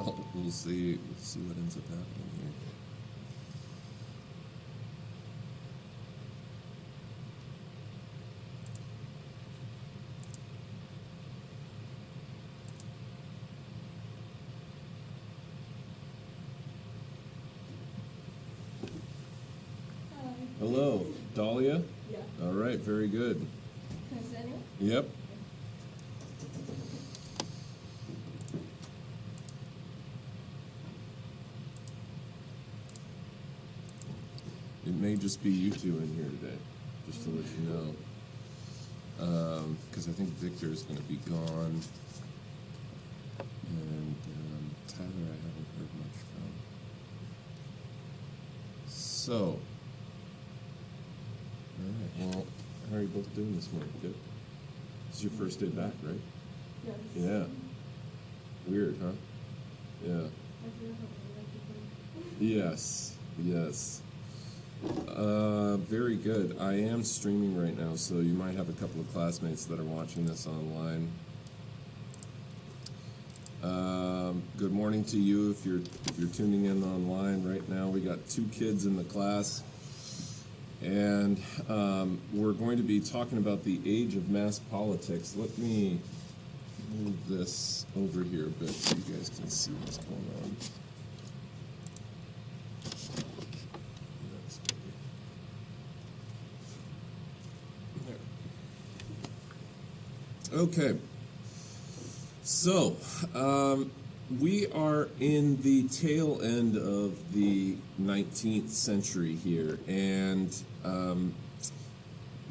Well, we'll see. We'll see what ends up happening here. Hello, Dahlia? Yeah. All right, very good. Can I sit anywhere? Yep. It may just be you two in here today, just to let you know. Because I think Victor is going to be gone. And Tyler, I haven't heard much from. So, all right, well, how are you both doing this morning? Good? This is your first day back, right? Yes. Yeah. Weird, huh? Yeah. I feel like Yes, yes. Very good. I am streaming right now, so you might have a couple of classmates that are watching this online. Good morning to you if you're tuning in online right now. We got 2 kids in the class, and we're going to be talking about the age of mass politics. Let me move this over here a bit so you guys can see what's going on. Okay, so we are in the tail end of the 19th century here, and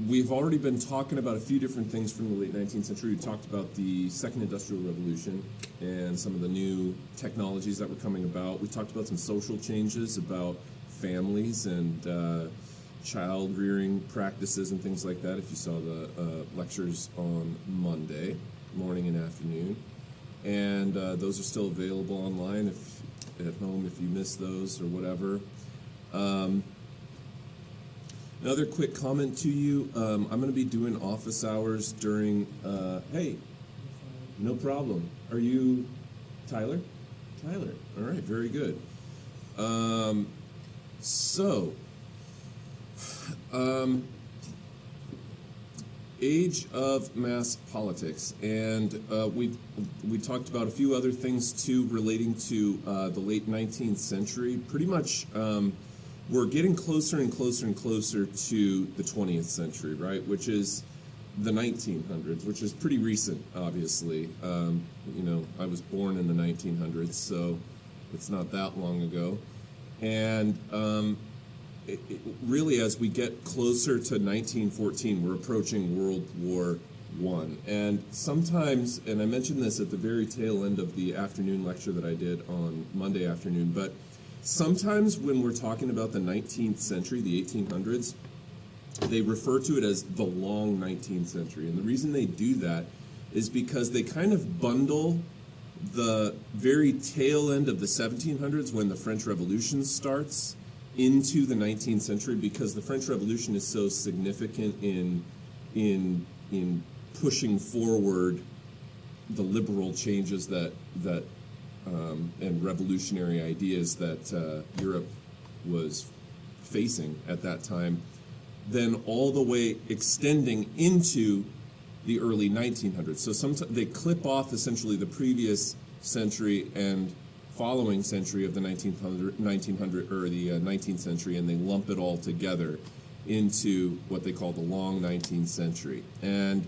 we've already been talking about a few different things from the late 19th century. We talked about the Second Industrial Revolution and some of the new technologies that were coming about. We talked about some social changes about families and child rearing practices and things like that, if you saw the lectures on Monday morning and afternoon. And those are still available online if at home if you missed those or whatever. Another quick comment to you, I'm going to be doing office hours during, hey, no problem. Are you Tyler? Tyler, all right, very good. Age of mass politics, and we talked about a few other things too relating to the late 19th century. Pretty much, we're getting closer and closer and closer to the 20th century, right? Which is the 1900s, which is pretty recent, obviously. You know, I was born in the 1900s, so it's not that long ago, and really, as we get closer to 1914, we're approaching World War I. And sometimes, and I mentioned this at the very tail end of the afternoon lecture that I did on Monday afternoon, but sometimes when we're talking about the 19th century, the 1800s, they refer to it as the long 19th century. And the reason they do that is because they kind of bundle the very tail end of the 1700s when the French Revolution starts into the 19th century, because the French Revolution is so significant in pushing forward the liberal changes that and revolutionary ideas that Europe was facing at that time, then all the way extending into the early 1900s. So sometimes they clip off essentially the previous century and following century of the 1900 or the 19th century, and they lump it all together into what they call the long 19th century. And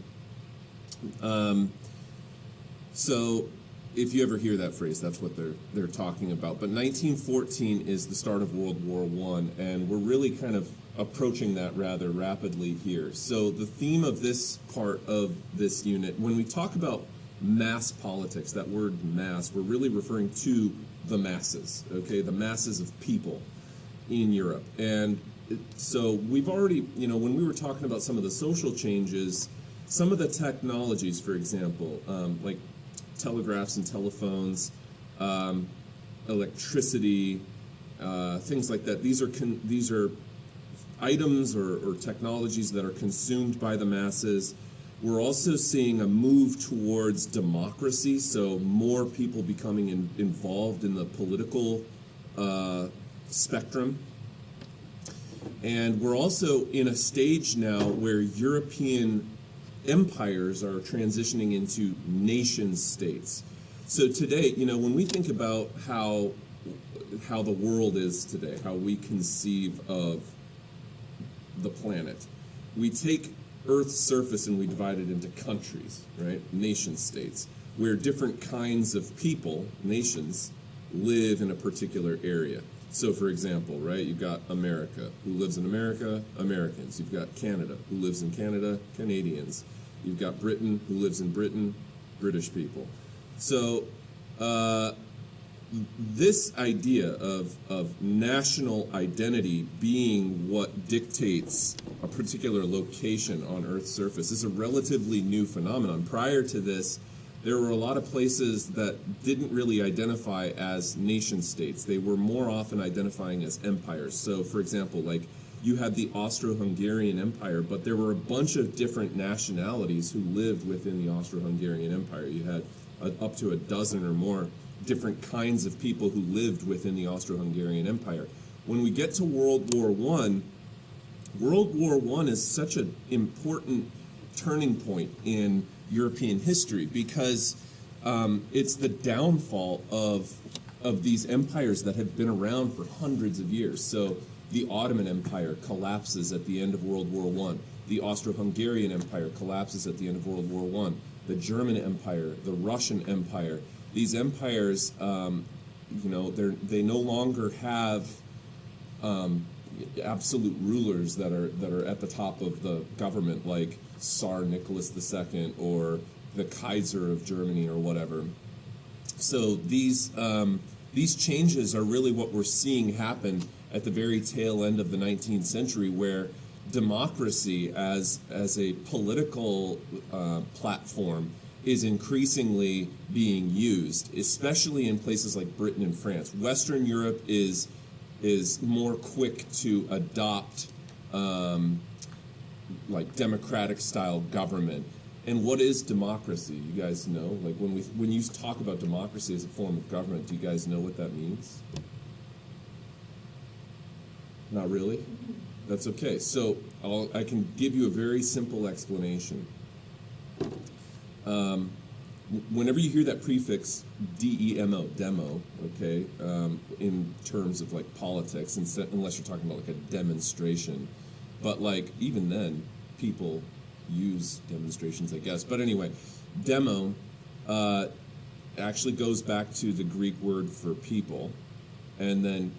so if you ever hear that phrase, that's what they're talking about. But 1914 is the start of World War I, and we're really kind of approaching that rather rapidly here. So the theme of this part of this unit, when we talk about mass politics, that word mass, we're really referring to the masses, okay, the masses of people in Europe. And so we've already, you know, when we were talking about some of the social changes, some of the technologies, for example, like telegraphs and telephones, electricity, things like that, these are items or technologies that are consumed by the masses. We're also seeing a move towards democracy, so more people becoming involved in the political spectrum. And we're also in a stage now where European empires are transitioning into nation states. So today, when we think about how the world is today, how we conceive of the planet, we take Earth's surface and we divide it into countries, right? Nation states, where different kinds of people, nations, live in a particular area. So, for example, right, you've got America. Who lives in America? Americans. You've got Canada. Who lives in Canada? Canadians. You've got Britain. Who lives in Britain? British people. So, this idea of national identity being what dictates a particular location on Earth's surface is a relatively new phenomenon. Prior to this, there were a lot of places that didn't really identify as nation states. They were more often identifying as empires. So, for example, like you had the Austro-Hungarian Empire, but there were a bunch of different nationalities who lived within the Austro-Hungarian Empire. You had up to a dozen or more different kinds of people who lived within the Austro-Hungarian Empire. When we get to World War I, World War I is such an important turning point in European history because it's the downfall of these empires that have been around for hundreds of years. So the Ottoman Empire collapses at the end of World War I. The Austro-Hungarian Empire collapses at the end of World War I. The German Empire, the Russian Empire. These empires, they no longer have absolute rulers that are at the top of the government, like Tsar Nicholas II or the Kaiser of Germany or whatever. So these changes are really what we're seeing happen at the very tail end of the 19th century, where democracy as a political platform is increasingly being used, especially in places like Britain and France. Western Europe is more quick to adopt like democratic style government. And what is democracy? You guys know? Like when you talk about democracy as a form of government, do you guys know what that means? Not really? That's okay. So I can give you a very simple explanation. Whenever you hear that prefix DEMO, demo, okay, in terms of like politics, unless you're talking about like a demonstration, but like even then, people use demonstrations, I guess. But anyway, demo actually goes back to the Greek word for people, and then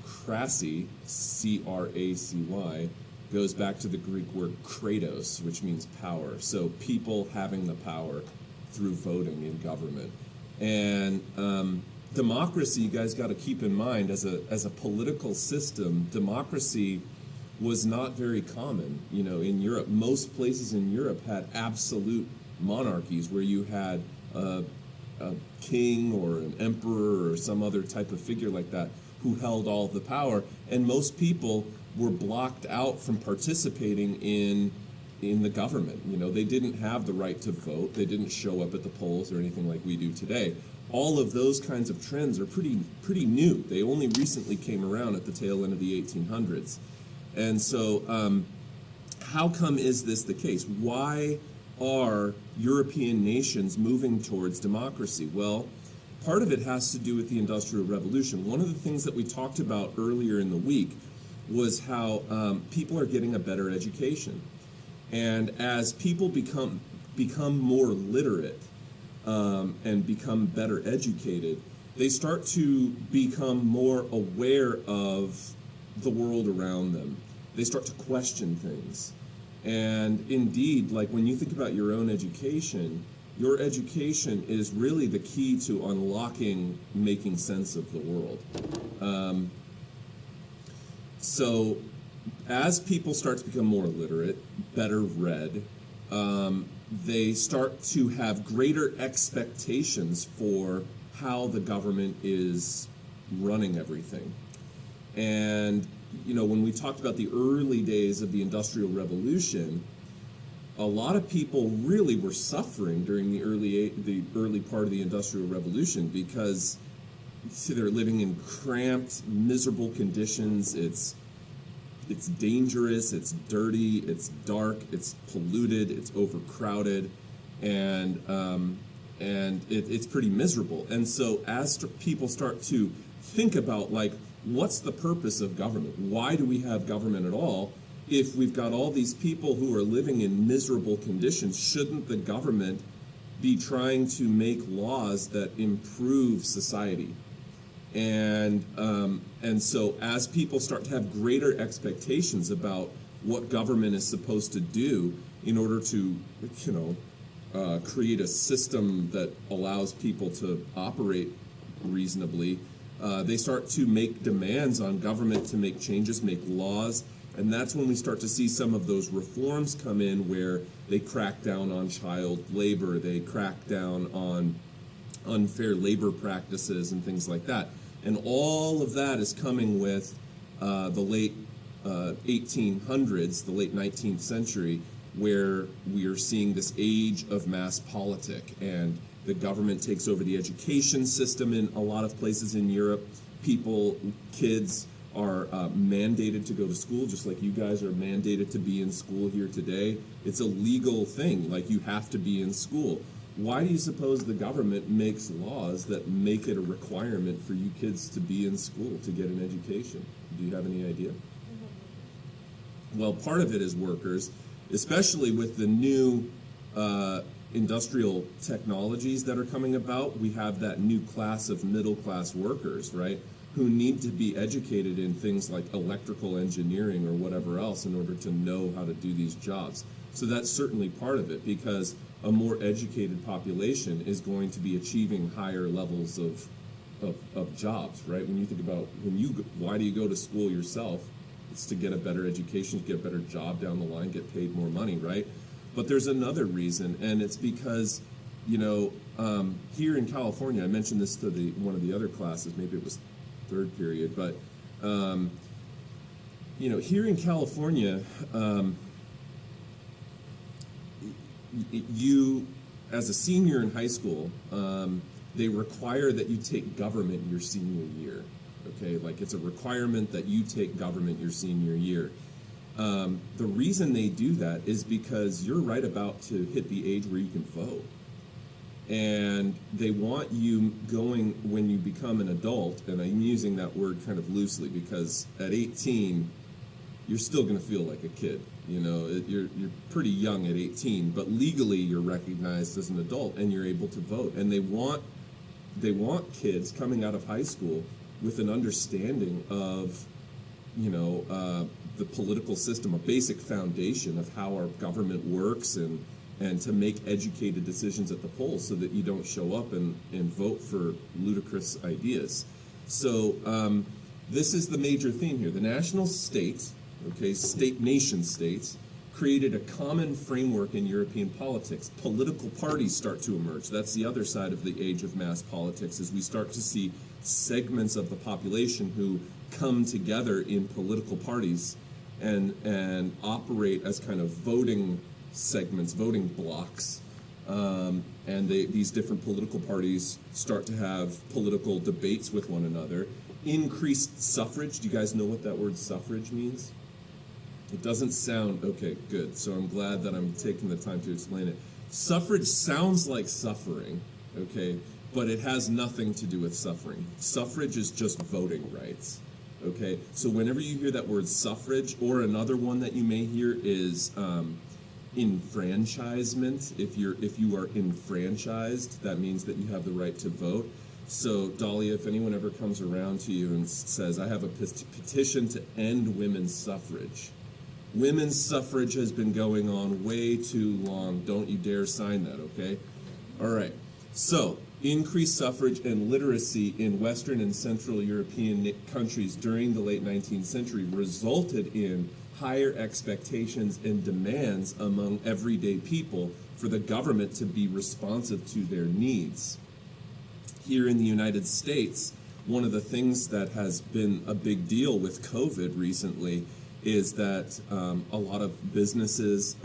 cracy, C-R-A-C-Y, goes back to the Greek word kratos, which means power. So people having the power through voting in government. And democracy, you guys got to keep in mind, as a political system, democracy was not very common. In Europe, most places in Europe had absolute monarchies where you had a king or an emperor or some other type of figure like that who held all the power, and most people were blocked out from participating in the government. They didn't have the right to vote. They didn't show up at the polls or anything like we do today. All of those kinds of trends are pretty new. They only recently came around at the tail end of the 1800s. And so how come is this the case? Why are European nations moving towards democracy? Well, part of it has to do with the Industrial Revolution. One of the things that we talked about earlier in the week was how people are getting a better education. And as people become more literate and become better educated, they start to become more aware of the world around them. They start to question things. And indeed, like when you think about your own education, your education is really the key to unlocking making sense of the world. So as people start to become more literate, better read, they start to have greater expectations for how the government is running everything. And, when we talked about the early days of the Industrial Revolution, a lot of people really were suffering during the early part of the Industrial Revolution because they're living in cramped, miserable conditions. It's dangerous, it's dirty, it's dark, it's polluted, it's overcrowded, and it's pretty miserable. And so as people start to think about, like, what's the purpose of government? Why do we have government at all? If we've got all these people who are living in miserable conditions, shouldn't the government be trying to make laws that improve society? And so as people start to have greater expectations about what government is supposed to do in order to, create a system that allows people to operate reasonably, they start to make demands on government to make changes, make laws. And that's when we start to see some of those reforms come in, where they crack down on child labor, they crack down on unfair labor practices and things like that. And all of that is coming with the late 1800s, the late 19th century, where we are seeing this age of mass politic, and the government takes over the education system in a lot of places in Europe. Kids are mandated to go to school, just like you guys are mandated to be in school here today. It's a legal thing, like you have to be in school. Why do you suppose the government makes laws that make it a requirement for you kids to be in school, to get an education? Do you have any idea? Well, part of it is workers, especially with the new industrial technologies that are coming about. We have that new class of middle-class workers, right, who need to be educated in things like electrical engineering or whatever else in order to know how to do these jobs. So that's certainly part of it, because a more educated population is going to be achieving higher levels of jobs, right? When you think about why do you go to school yourself? It's to get a better education, to get a better job down the line, get paid more money, right? But there's another reason, and it's because, here in California, I mentioned this to one of the other classes, maybe it was third period, but here in California, you, as a senior in high school, they require that you take government your senior year. Okay, like it's a requirement that you take government your senior year. The reason they do that is because you're right about to hit the age where you can vote. And they want you going, when you become an adult, and I'm using that word kind of loosely because at 18, you're still going to feel like a kid. You're pretty young at 18, but legally you're recognized as an adult and you're able to vote. And they want kids coming out of high school with an understanding of, the political system, a basic foundation of how our government works, and to make educated decisions at the polls so that you don't show up and vote for ludicrous ideas. So this is the major theme here. The national states, nation states, created a common framework in European politics. Political parties start to emerge. That's the other side of the age of mass politics, is we start to see segments of the population who come together in political parties and operate as kind of voting segments, voting blocks, and these different political parties start to have political debates with one another. Increased suffrage. Do you guys know what that word suffrage means? It doesn't sound, okay, good. So I'm glad that I'm taking the time to explain it. Suffrage sounds like suffering, okay, but it has nothing to do with suffering. Suffrage is just voting rights. Okay, so whenever you hear that word suffrage, or another one that you may hear is enfranchisement. If you are enfranchised, that means that you have the right to vote. So Dahlia, if anyone ever comes around to you and says, I have a petition to end women's suffrage. Women's suffrage has been going on way too long. Don't you dare sign that, okay? All right, so increased suffrage and literacy in Western and Central European countries during the late 19th century resulted in higher expectations and demands among everyday people for the government to be responsive to their needs. Here in the United States, one of the things that has been a big deal with COVID recently is that a lot of businesses,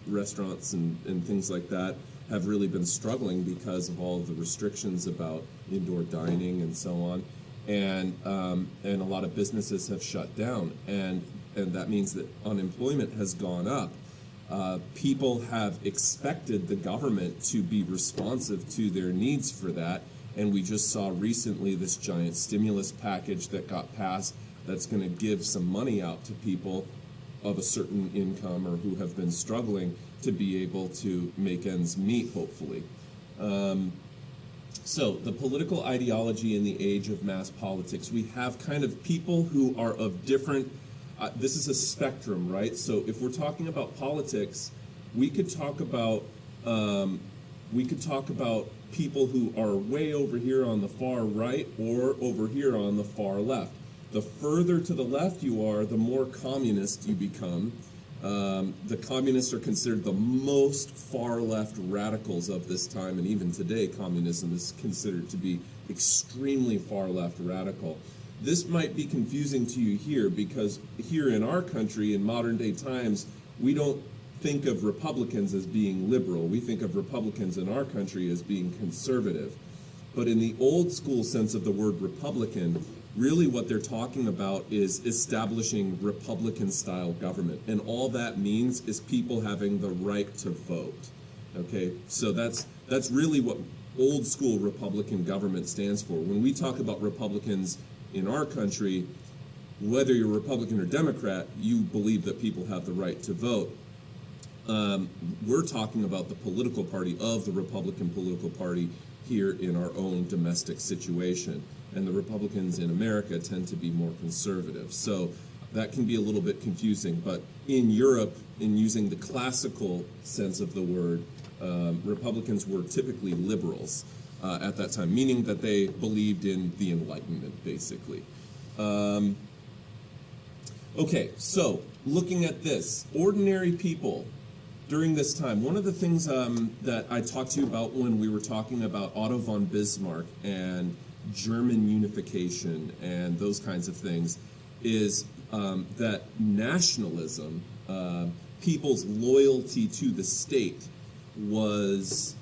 restaurants and things like that have really been struggling because of all of the restrictions about indoor dining and so on. And a lot of businesses have shut down, and that means that unemployment has gone up. People have expected the government to be responsive to their needs for that, and we just saw recently this giant stimulus package that got passed that's going to give some money out to people of a certain income or who have been struggling to be able to make ends meet, hopefully. So the political ideology in the age of mass politics, we have kind of people who are of different, this is a spectrum, right? So if we're talking about politics, we could talk about people who are way over here on the far right or over here on the far left. The further to the left you are, the more communist you become. The communists are considered the most far-left radicals of this time, and even today communism is considered to be extremely far-left radical. This might be confusing to you here because here in our country, in modern-day times, we don't think of Republicans as being liberal. We think of Republicans in our country as being conservative. But in the old-school sense of the word Republican, really what they're talking about is establishing Republican-style government. And all that means is people having the right to vote. Okay, so that's really what old-school Republican government stands for. When we talk about Republicans in our country, whether you're Republican or Democrat, you believe that people have the right to vote. We're talking about the political party of the Republican political party here in our own domestic situation. And the Republicans in America tend to be more conservative. So that can be a little bit confusing. But in Europe, in using the classical sense of the word, Republicans were typically liberals at that time, meaning that they believed in the Enlightenment, basically. Okay, so looking at this, ordinary people during this time, one of the things that I talked to you about when we were talking about Otto von Bismarck and German unification and those kinds of things is that nationalism, people's loyalty to the state was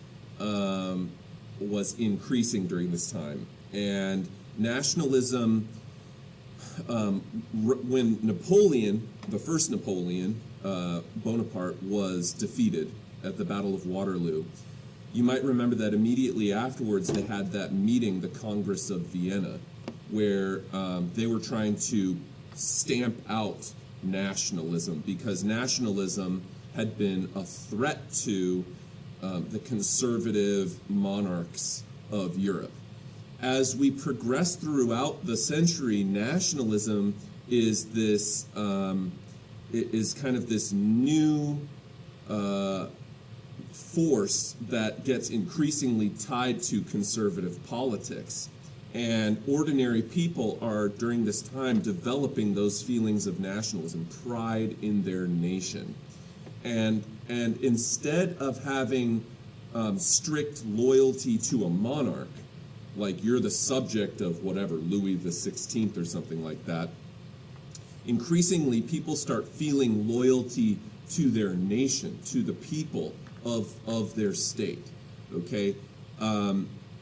increasing during this time. And nationalism, when Napoleon, the first Napoleon, Bonaparte, was defeated at the Battle of Waterloo, you might remember that immediately afterwards they had that meeting, the Congress of Vienna, where they were trying to stamp out nationalism because nationalism had been a threat to the conservative monarchs of Europe. As we progress throughout the century, nationalism is this is kind of this new force that gets increasingly tied to conservative politics. And ordinary people are, during this time, developing those feelings of nationalism, pride in their nation. And instead of having strict loyalty to a monarch, like you're the subject of whatever, Louis the 16th or something like that, increasingly people start feeling loyalty to their nation, to the people of their state, okay?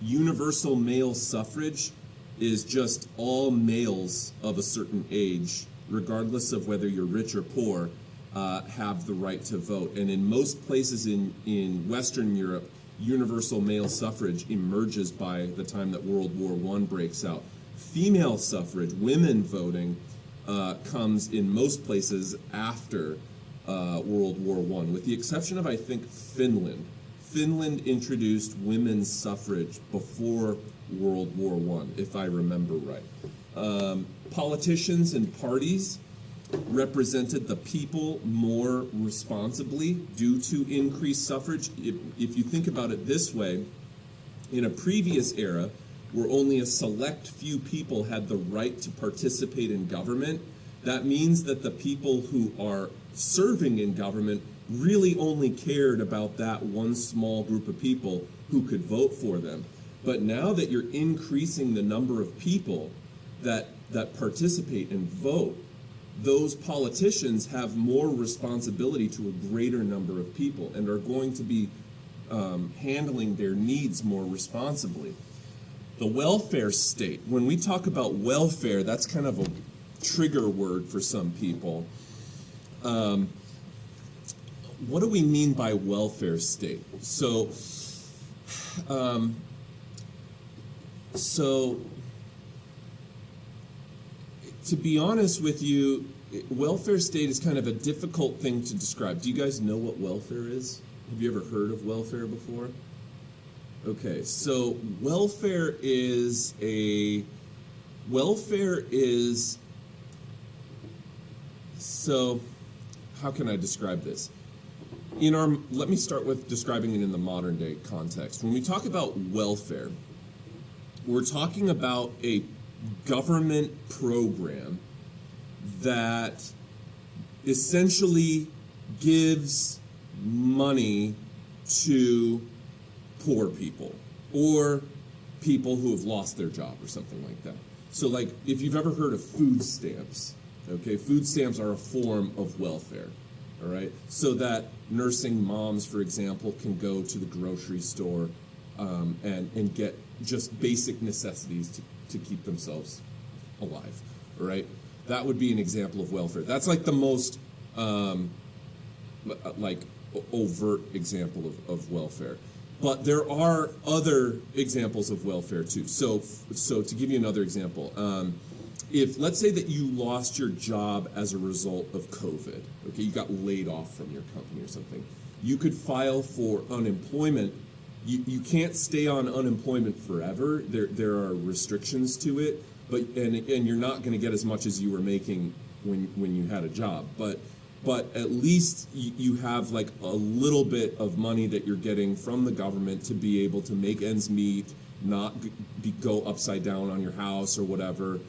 Universal male suffrage is just all males of a certain age, regardless of whether you're rich or poor, have the right to vote. And in most places in Western Europe, universal male suffrage emerges by the time that World War I breaks out. Female suffrage, women voting, comes in most places after World War I, with the exception of, I think, Finland. Finland introduced women's suffrage before World War I, if I remember right. Politicians and parties represented the people more responsibly due to increased suffrage. If you think about it this way, in a previous era where only a select few people had the right to participate in government, that means that the people who are serving in government really only cared about that one small group of people who could vote for them. But now that you're increasing the number of people that participate and vote, those politicians have more responsibility to a greater number of people and are going to be handling their needs more responsibly. The welfare state, when we talk about welfare, that's kind of a trigger word for some people. What do we mean by welfare state? So to be honest with you, welfare state is kind of a difficult thing to describe. Do you guys know what welfare is? Have you ever heard of welfare before? Okay, so welfare is so how can I describe this? Let me start with describing it in the modern day context. When we talk about welfare, we're talking about a government program that essentially gives money to poor people or people who have lost their job or something like that. So like if you've ever heard of food stamps, okay, food stamps are a form of welfare, all right? So that nursing moms, for example, can go to the grocery store and get just basic necessities to keep themselves alive, all right? That would be an example of welfare. That's like the most overt example of welfare. But there are other examples of welfare too. So to give you another example, if let's say that you lost your job as a result of COVID, okay, you got laid off from your company or something, you could file for unemployment. You can't stay on unemployment forever. There are restrictions to it, and you're not going to get as much as you were making when you had a job. But at least you have like a little bit of money that you're getting from the government to be able to make ends meet, not go upside down on your house or whatever,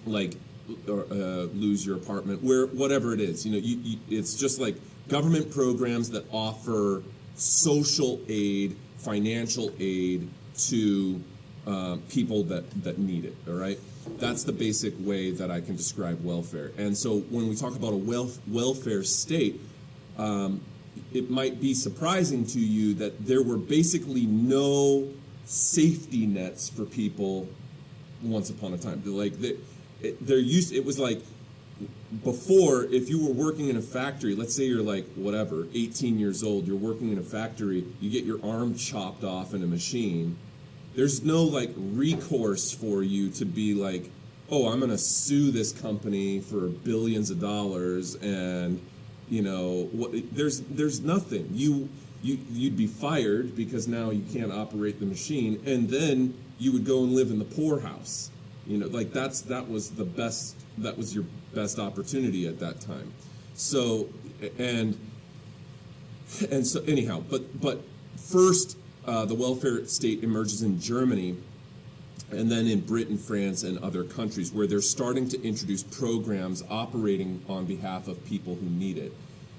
lose your apartment, whatever it is. It's just like government programs that offer social aid, financial aid to people that need it, all right? That's the basic way that I can describe welfare. And so when we talk about a welfare state, it might be surprising to you that there were basically no safety nets for people once upon a time. It was like before, if you were working in a factory, let's say you're like, 18 years old, you're working in a factory, you get your arm chopped off in a machine, there's no like recourse for you to be like, oh, I'm going to sue this company for billions of dollars, and there's nothing. You'd be fired because now you can't operate the machine, and then you would go and live in the poorhouse. That was your best opportunity at that time. So so anyhow, but first. The welfare state emerges in Germany and then in Britain, France, and other countries where they're starting to introduce programs operating on behalf of people who need it.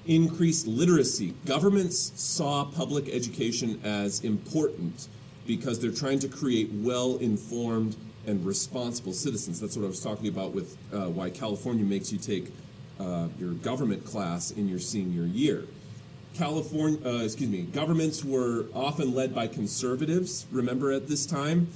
Increased literacy. Governments saw public education as important because they're trying to create well-informed and responsible citizens. That's what I was talking about with why California makes you take your government class in your senior year. Governments were often led by conservatives, remember, at this time.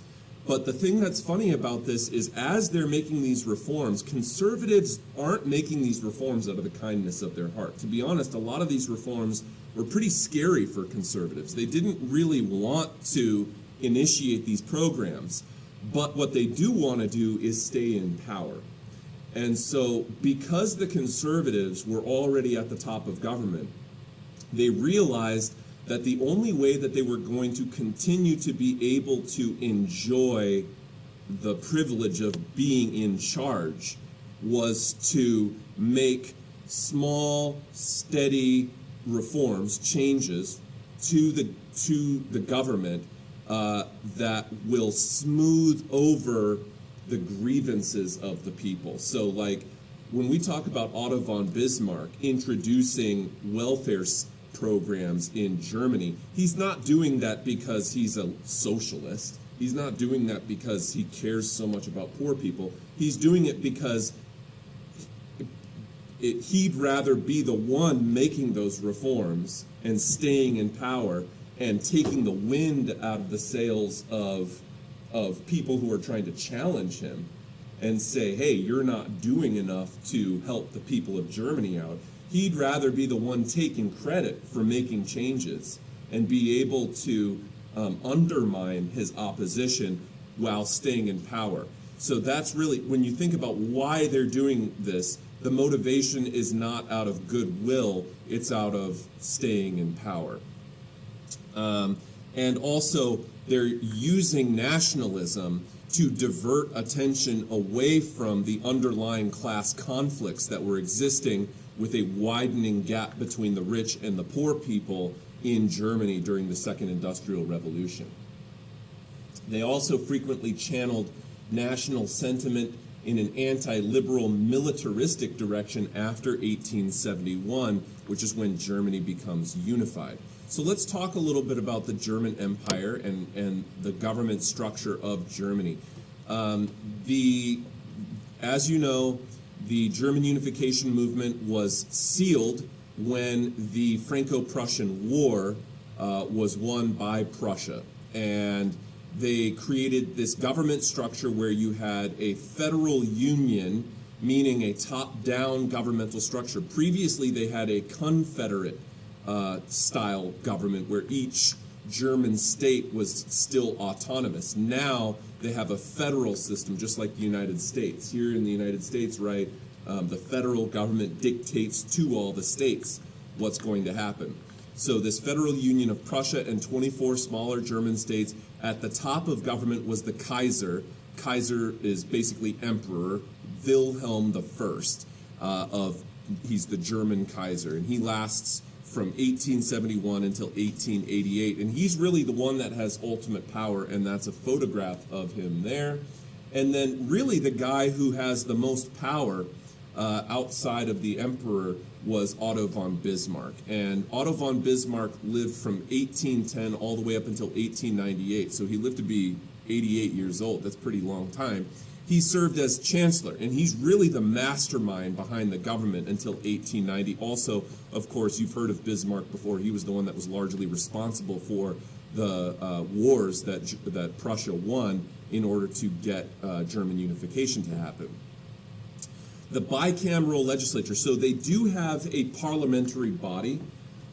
But the thing that's funny about this is as they're making these reforms, conservatives aren't making these reforms out of the kindness of their heart. To be honest, a lot of these reforms were pretty scary for conservatives. They didn't really want to initiate these programs. But what they do want to do is stay in power. And so because the conservatives were already at the top of government, they realized that the only way that they were going to continue to be able to enjoy the privilege of being in charge was to make small, steady reforms, changes to the government that will smooth over the grievances of the people. So like when we talk about Otto von Bismarck introducing welfare programs in Germany, he's not doing that because he's a socialist. He's not doing that because he cares so much about poor people. He's doing it because he'd rather be the one making those reforms and staying in power and taking the wind out of the sails of people who are trying to challenge him and say, hey, you're not doing enough to help the people of Germany out. He'd rather be the one taking credit for making changes and be able to undermine his opposition while staying in power. So that's really, when you think about why they're doing this, the motivation is not out of goodwill, it's out of staying in power. And also, they're using nationalism to divert attention away from the underlying class conflicts that were existing with a widening gap between the rich and the poor people in Germany during the Second Industrial Revolution. They also frequently channeled national sentiment in an anti-liberal militaristic direction after 1871, which is when Germany becomes unified. So let's talk a little bit about the German Empire and the government structure of Germany. As you know, the German unification movement was sealed when the Franco-Prussian War was won by Prussia. And they created this government structure where you had a federal union, meaning a top-down governmental structure. Previously, they had a confederate style government where each German state was still autonomous. Now they have a federal system, just like the United States. Here in the United States, right, the federal government dictates to all the states what's going to happen. So this federal union of Prussia and 24 smaller German states, at the top of government was the Kaiser. Kaiser is basically emperor, Wilhelm I. He's the German Kaiser, and he lasts from 1871 until 1888, and he's really the one that has ultimate power, and that's a photograph of him there. And then really the guy who has the most power outside of the emperor was Otto von Bismarck. And Otto von Bismarck lived from 1810 all the way up until 1898, so he lived to be 88 years old. That's a pretty long time. He served as chancellor, and he's really the mastermind behind the government until 1890. Also, of course, you've heard of Bismarck before. He was the one that was largely responsible for the wars that Prussia won in order to get German unification to happen. The bicameral legislature, so they do have a parliamentary body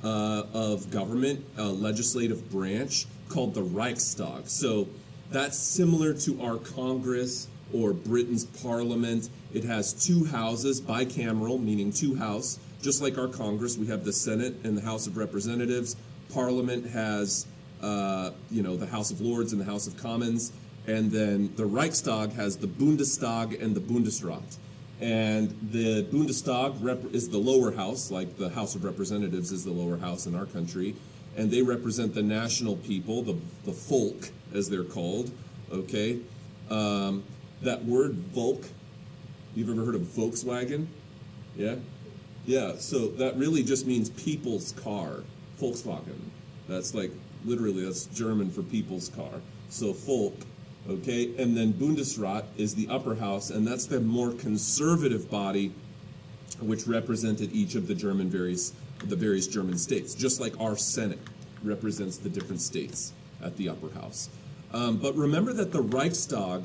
of government, a legislative branch called the Reichstag. So that's similar to our Congress or Britain's Parliament. It has two houses, bicameral, meaning two house. Just like our Congress, we have the Senate and the House of Representatives. Parliament has, the House of Lords and the House of Commons. And then the Reichstag has the Bundestag and the Bundesrat. And the Bundestag is the lower house, like the House of Representatives is the lower house in our country. And they represent the national people, the folk, as they're called, okay? That word Volk, you've ever heard of Volkswagen? Yeah? Yeah, so that really just means people's car, Volkswagen. That's like, literally, that's German for people's car. So Volk, okay? And then Bundesrat is the upper house, and that's the more conservative body which represented each of the various German states, just like our Senate represents the different states at the upper house. But remember that the Reichstag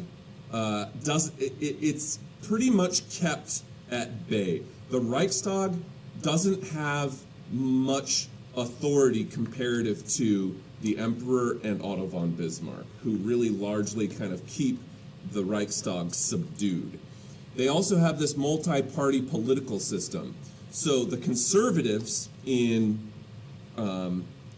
it's pretty much kept at bay. The Reichstag doesn't have much authority comparative to the Emperor and Otto von Bismarck, who really largely kind of keep the Reichstag subdued. They also have this multi-party political system. So the conservatives in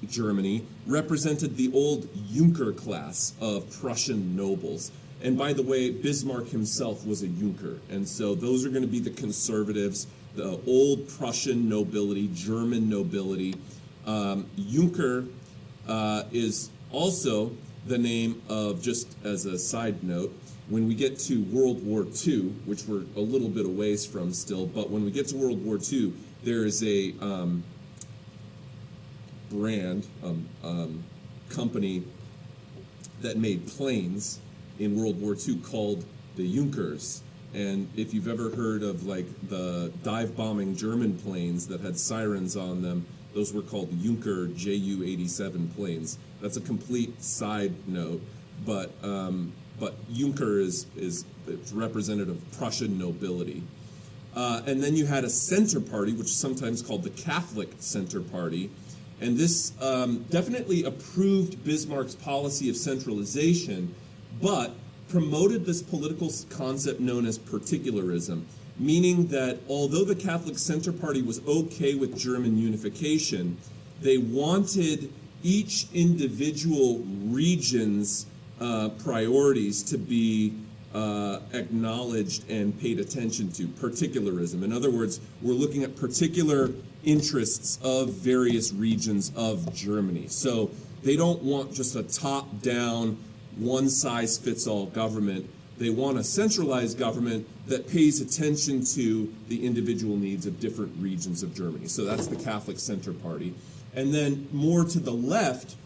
Germany represented the old Junker class of Prussian nobles. And by the way, Bismarck himself was a Junker. And so those are going to be the conservatives, the old Prussian nobility, German nobility. Junker is also the name of, just as a side note, when we get to World War II, which we're a little bit a ways from still, but when we get to World War II, there is a company that made planes in World War II called the Junkers. And if you've ever heard of like the dive bombing German planes that had sirens on them, those were called Junker Ju-87 planes. That's a complete side note, but Junker is representative of Prussian nobility. And then you had a center party, which is sometimes called the Catholic Center Party. And this definitely approved Bismarck's policy of centralization, but promoted this political concept known as particularism, meaning that although the Catholic Center Party was okay with German unification, they wanted each individual region's priorities to be acknowledged and paid attention to. Particularism. In other words, we're looking at particular interests of various regions of Germany. So they don't want just a top-down, one-size-fits-all government. They want a centralized government that pays attention to the individual needs of different regions of Germany. So that's the Catholic Center Party. And then more to the left,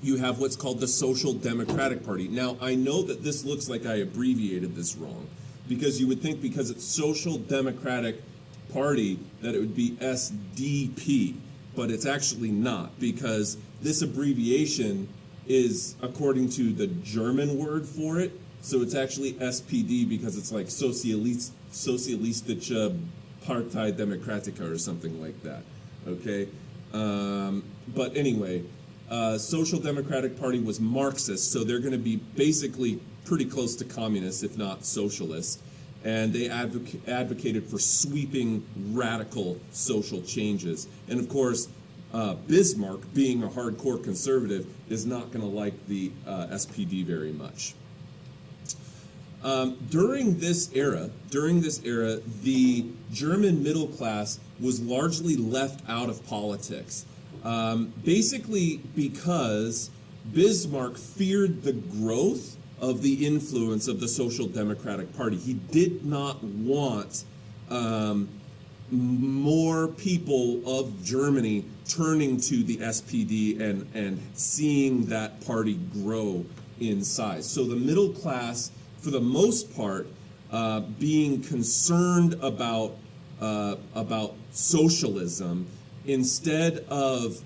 you have what's called the Social Democratic Party. Now, I know that this looks like I abbreviated this wrong, because you would think because it's Social Democratic Party that it would be SDP, but it's actually not, because this abbreviation is according to the German word for it, so it's actually SPD because it's like Sozialistische Partei Demokratica or something like that, okay? But anyway, Social Democratic Party was Marxist, so they're going to be basically pretty close to communists, if not socialists. And they advocated for sweeping, radical social changes. And of course, Bismarck, being a hardcore conservative, is not going to like the SPD very much. During this era, the German middle class was largely left out of politics. Basically because Bismarck feared the growth of the influence of the Social Democratic Party. He did not want more people of Germany turning to the SPD and seeing that party grow in size. So the middle class, for the most part, being concerned about socialism, instead of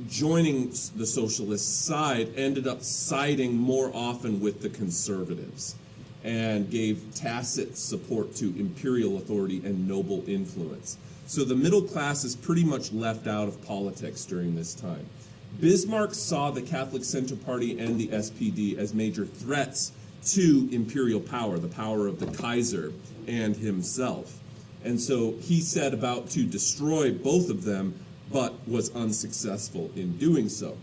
joining the socialist side, ended up siding more often with the conservatives and gave tacit support to imperial authority and noble influence. So the middle class is pretty much left out of politics during this time. Bismarck saw the Catholic Center Party and the SPD as major threats to imperial power, the power of the Kaiser and himself. And so he set about to destroy both of them, but was unsuccessful in doing so.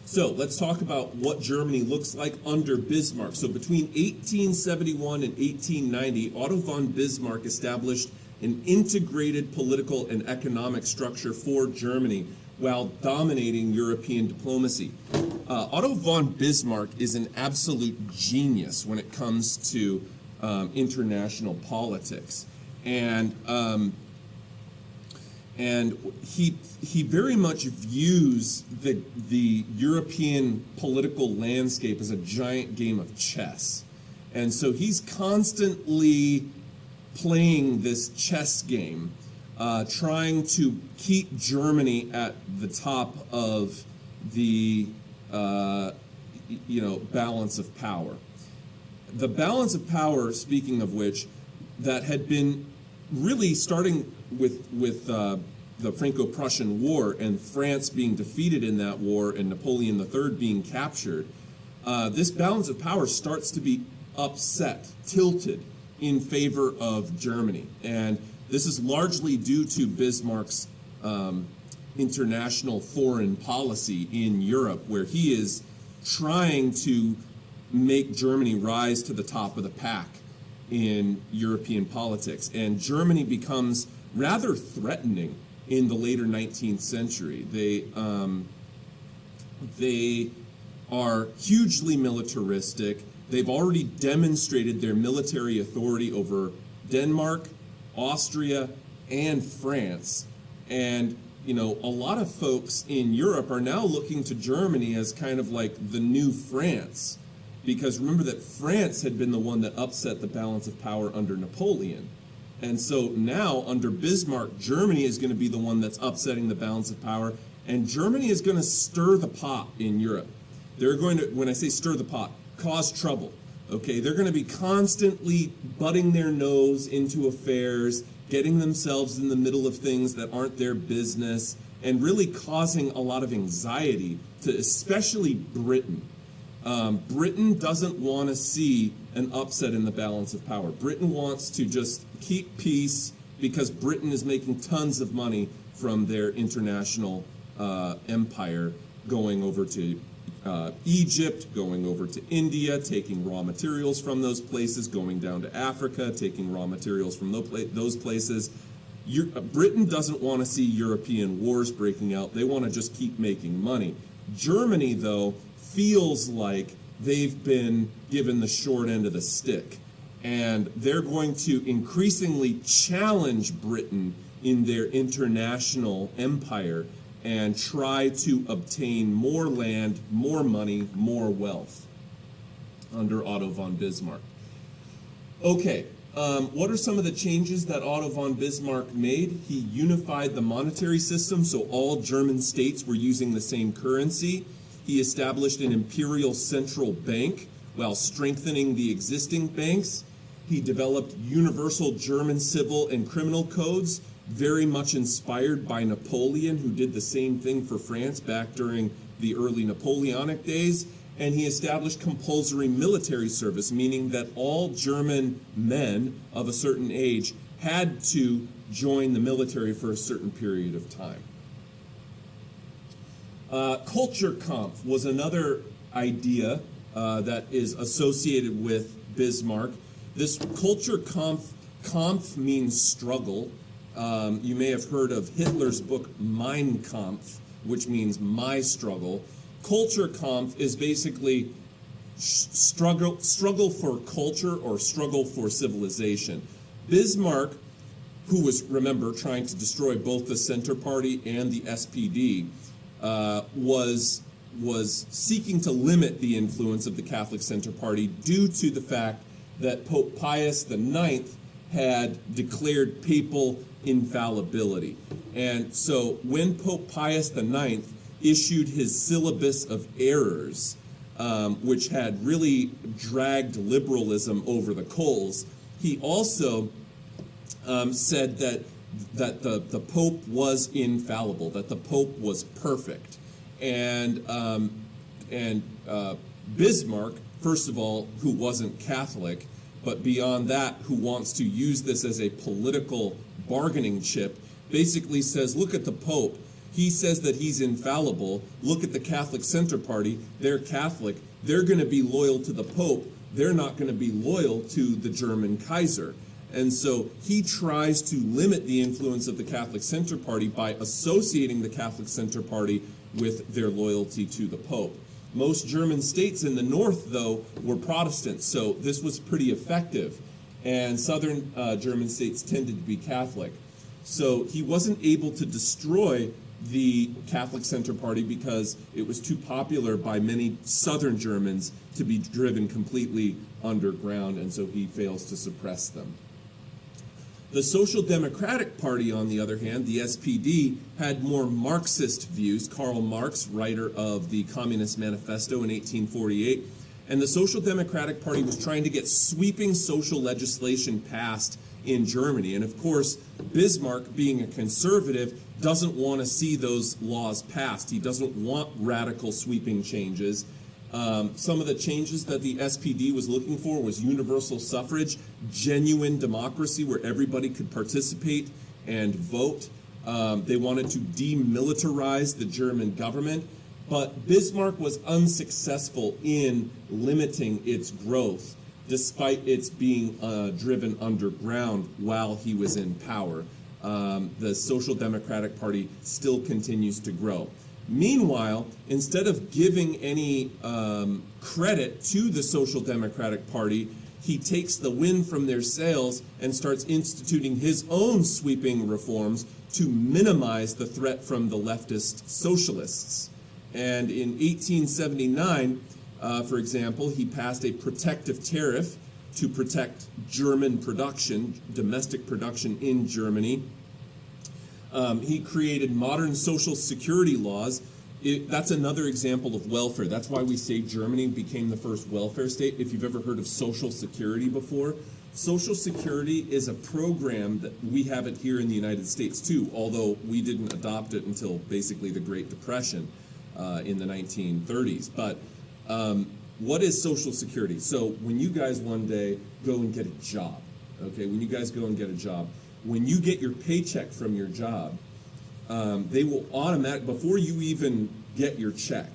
So let's talk about what Germany looks like under Bismarck. So between 1871 and 1890, Otto von Bismarck established an integrated political and economic structure for Germany while dominating European diplomacy. Otto von Bismarck is an absolute genius when it comes to international politics. And he very much views the European political landscape as a giant game of chess. And so he's constantly playing this chess game, trying to keep Germany at the top of the balance of power. The balance of power, speaking of which, that had been really starting with the Franco-Prussian War and France being defeated in that war and Napoleon III being captured, this balance of power starts to be upset, tilted in favor of Germany. And this is largely due to Bismarck's international foreign policy in Europe, where he is trying to make Germany rise to the top of the pack in European politics. And Germany becomes rather threatening in the later 19th century. They are hugely militaristic. They've already demonstrated their military authority over Denmark, Austria, and France. And, a lot of folks in Europe are now looking to Germany as kind of like the new France, because remember that France had been the one that upset the balance of power under Napoleon. And so now, under Bismarck, Germany is going to be the one that's upsetting the balance of power, and Germany is going to stir the pot in Europe. They're going to, when I say stir the pot, cause trouble. Okay, they're going to be constantly butting their nose into affairs, getting themselves in the middle of things that aren't their business, and really causing a lot of anxiety to especially Britain. Britain doesn't want to see an upset in the balance of power. Britain wants to just keep peace because Britain is making tons of money from their international empire, going over to Egypt, going over to India, taking raw materials from those places, going down to Africa, taking raw materials from those places. Britain doesn't want to see European wars breaking out. They want to just keep making money. Germany, though, feels like they've been given the short end of the stick, and they're going to increasingly challenge Britain in their international empire and try to obtain more land, more money, more wealth under Otto von Bismarck. Okay, what are some of the changes that Otto von Bismarck made? He unified the monetary system, so all German states were using the same currency. He established an imperial central bank while strengthening the existing banks. He developed universal German civil and criminal codes, very much inspired by Napoleon, who did the same thing for France back during the early Napoleonic days. And he established compulsory military service, meaning that all German men of a certain age had to join the military for a certain period of time. Kulturkampf was another idea that is associated with Bismarck. This Kulturkampf means struggle. You may have heard of Hitler's book Mein Kampf, which means my struggle. Kulturkampf is basically struggle for culture or struggle for civilization. Bismarck, who was, remember, trying to destroy both the Center Party and the SPD, was seeking to limit the influence of the Catholic Center Party due to the fact that Pope Pius IX had declared papal infallibility. And so when Pope Pius IX issued his syllabus of errors, which had really dragged liberalism over the coals, he also said that the Pope was infallible, that the Pope was perfect. And Bismarck, first of all, who wasn't Catholic, but beyond that, who wants to use this as a political bargaining chip, basically says, look at the Pope. He says that he's infallible. Look at the Catholic Center Party. They're Catholic. They're going to be loyal to the Pope. They're not going to be loyal to the German Kaiser. And so he tries to limit the influence of the Catholic Center Party by associating the Catholic Center Party with their loyalty to the Pope. Most German states in the north, though, were Protestants, so this was pretty effective. And southern German states tended to be Catholic. So he wasn't able to destroy the Catholic Center Party because it was too popular by many southern Germans to be driven completely underground, and so he fails to suppress them. The Social Democratic Party, on the other hand, the SPD, had more Marxist views. Karl Marx, writer of the Communist Manifesto in 1848, and the Social Democratic Party was trying to get sweeping social legislation passed in Germany. And of course, Bismarck, being a conservative, doesn't want to see those laws passed. He doesn't want radical sweeping changes. Some of the changes that the SPD was looking for was universal suffrage, genuine democracy where everybody could participate and vote. They wanted to demilitarize the German government, but Bismarck was unsuccessful in limiting its growth, despite its being driven underground while he was in power. The Social Democratic Party still continues to grow. Meanwhile, instead of giving any credit to the Social Democratic Party, he takes the wind from their sails and starts instituting his own sweeping reforms to minimize the threat from the leftist socialists. And in 1879, For example, he passed a protective tariff to protect German production, domestic production in Germany. He created modern social security laws. That's another example of welfare. That's why we say Germany became the first welfare state. If you've ever heard of Social Security before, Social Security is a program that we have it here in the United States too, although we didn't adopt it until basically the Great Depression in the 1930s. But what is Social Security? So when you guys one day go and get a job, okay, when you guys go and get a job, when you get your paycheck from your job, they will before you even get your check,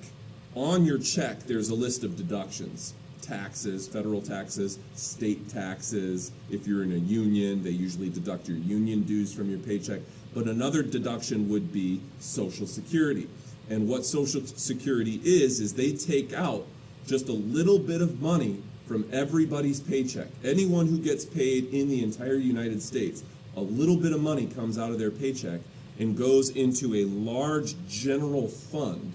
on your check there's a list of deductions. Taxes, federal taxes, state taxes. If you're in a union, they usually deduct your union dues from your paycheck. But another deduction would be Social Security. And what Social Security is they take out just a little bit of money from everybody's paycheck. Anyone who gets paid in the entire United States, a little bit of money comes out of their paycheck and goes into a large general fund.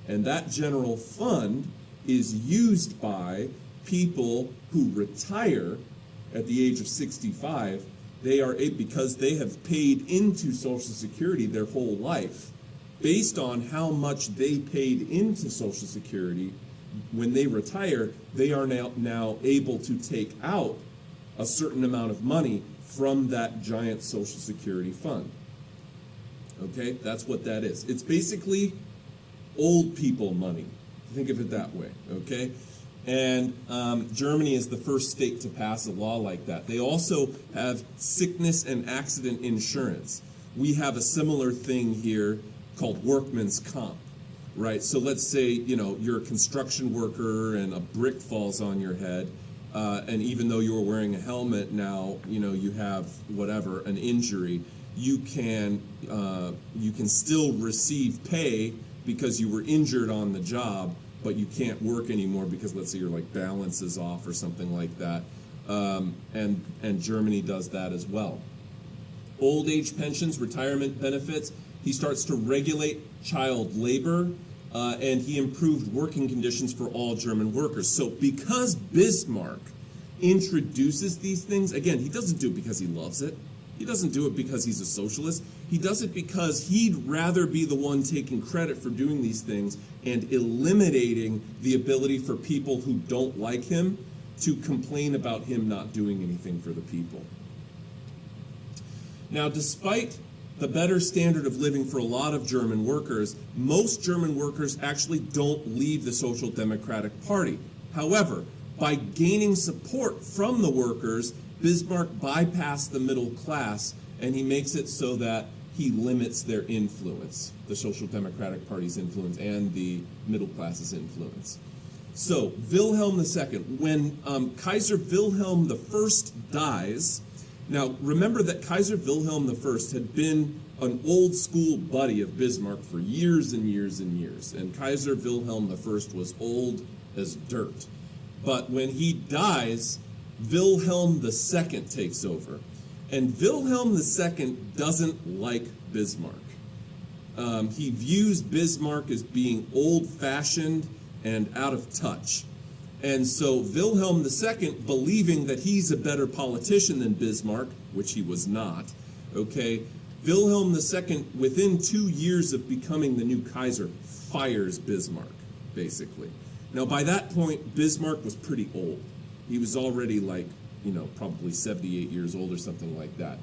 And that general fund is used by people who retire at the age of 65. They are, because they have paid into Social Security their whole life, based on how much they paid into Social Security, when they retire, they are now able to take out a certain amount of money from that giant Social Security fund. Okay, that's what that is. It's basically old people money. Think of it that way, okay? And Germany is the first state to pass a law like that. They also have sickness and accident insurance. We have a similar thing here called workman's comp, right? So let's say, you're a construction worker and a brick falls on your head, and even though you were wearing a helmet now, you have whatever, an injury, you can still receive pay because you were injured on the job, but you can't work anymore because, let's say, your balance is off or something like that. And Germany does that as well. Old age pensions, retirement benefits. He starts to regulate child labor, and he improved working conditions for all German workers. So because Bismarck introduces these things, again, he doesn't do it because he loves it. He doesn't do it because he's a socialist. He does it because he'd rather be the one taking credit for doing these things and eliminating the ability for people who don't like him to complain about him not doing anything for the people. Now, despite the better standard of living for a lot of German workers, most German workers actually don't leave the Social Democratic Party. However, by gaining support from the workers, Bismarck bypassed the middle class, and he makes it so that he limits their influence, the Social Democratic Party's influence and the middle class's influence. So, Wilhelm II, when Kaiser Wilhelm I dies, now remember that Kaiser Wilhelm I had been an old school buddy of Bismarck for years and years and years, and Kaiser Wilhelm I was old as dirt. But when he dies, Wilhelm II takes over. And Wilhelm II doesn't like Bismarck. He views Bismarck as being old-fashioned and out of touch. And so Wilhelm II, believing that he's a better politician than Bismarck, which he was not, okay, Wilhelm II, within 2 years of becoming the new Kaiser, fires Bismarck, basically. Now, by that point, Bismarck was pretty old. He was already probably 78 years old or something like that.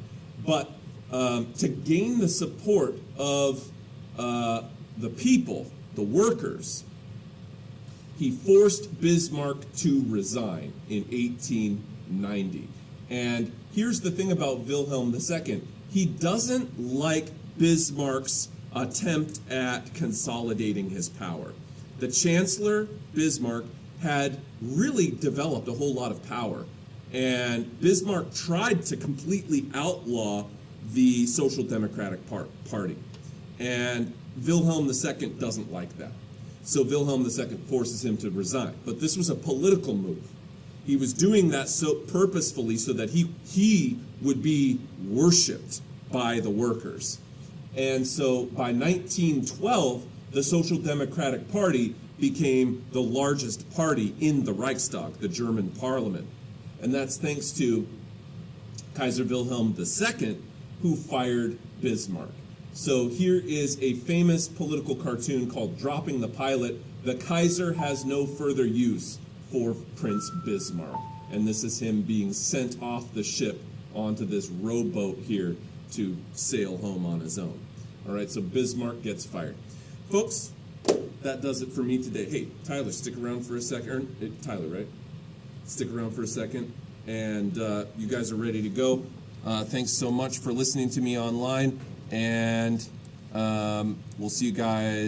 But to gain the support of the people, the workers, he forced Bismarck to resign in 1890. And here's the thing about Wilhelm II. He doesn't like Bismarck's attempt at consolidating his power. The Chancellor, Bismarck, had really developed a whole lot of power. And Bismarck tried to completely outlaw the Social Democratic Party. And Wilhelm II doesn't like that. So Wilhelm II forces him to resign. But this was a political move. He was doing that so purposefully so that he would be worshipped by the workers. And so by 1912, the Social Democratic Party became the largest party in the Reichstag, the German parliament. And that's thanks to Kaiser Wilhelm II, who fired Bismarck. So here is a famous political cartoon called Dropping the Pilot. The Kaiser has no further use for Prince Bismarck. And this is him being sent off the ship onto this rowboat here to sail home on his own. All right, so Bismarck gets fired. Folks, that does it for me today. Hey, Tyler, stick around for a second. Tyler, right? Stick around for a second. And you guys are ready to go. Thanks so much for listening to me online. And we'll see you guys.